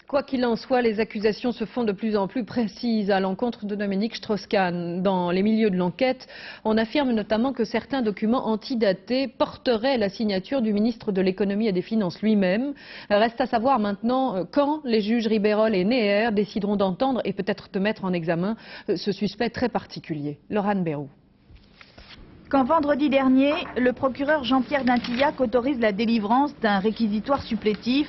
Quoi qu'il en soit, les accusations se font de plus en plus précises à l'encontre de Dominique Strauss-Kahn. Dans les milieux de l'enquête, on affirme notamment que certains documents antidatés porteraient la signature du ministre de l'économie et des finances lui-même. Reste à savoir maintenant quand les juges Ribérol et Neher décideront d'entendre et peut-être de mettre en examen ce suspect très particulier. Laurent Bérou. Quand vendredi dernier, le procureur Jean-Pierre Dintillac autorise la délivrance d'un réquisitoire supplétif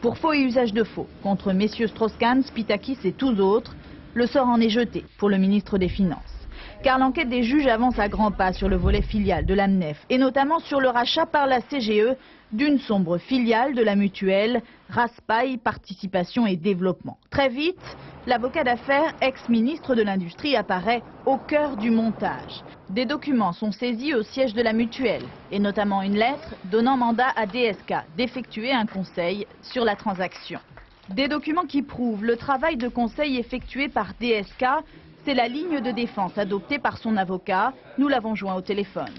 pour faux et usage de faux contre messieurs Strauss-Kahn, Spytakis et tous autres, le sort en est jeté pour le ministre des Finances. Car l'enquête des juges avance à grands pas sur le volet filial de l'AMNEF et notamment sur le rachat par la CGE d'une sombre filiale de la mutuelle Raspail Participation et Développement. Très vite, l'avocat d'affaires, ex-ministre de l'Industrie, apparaît au cœur du montage. Des documents sont saisis au siège de la mutuelle et notamment une lettre donnant mandat à DSK d'effectuer un conseil sur la transaction. Des documents qui prouvent le travail de conseil effectué par DSK. C'est la ligne de défense adoptée par son avocat. Nous l'avons joint au téléphone.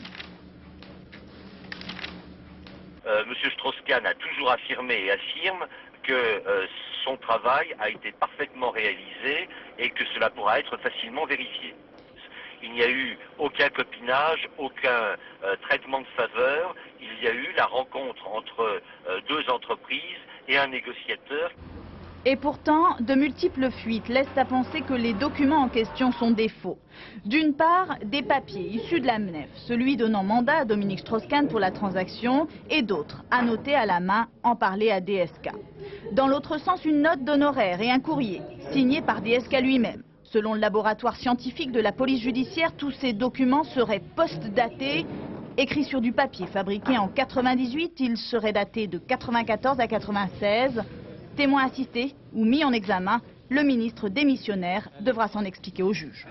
Monsieur Strauss-Kahn a toujours affirmé et affirme que son travail a été parfaitement réalisé et que cela pourra être facilement vérifié. Il n'y a eu aucun copinage, aucun traitement de faveur. Il y a eu la rencontre entre deux entreprises et un négociateur. Et pourtant, de multiples fuites laissent à penser que les documents en question sont des faux. D'une part, des papiers issus de l'AMNEF, celui donnant mandat à Dominique Strauss-Kahn pour la transaction, et d'autres, annotés à la main, en parler à DSK. Dans l'autre sens, une note d'honoraires et un courrier, signé par DSK lui-même. Selon le laboratoire scientifique de la police judiciaire, tous ces documents seraient post-datés. Écrits sur du papier fabriqué en 98, ils seraient datés de 94 à 96. Témoin assisté ou mis en examen, le ministre démissionnaire devra s'en expliquer au juge.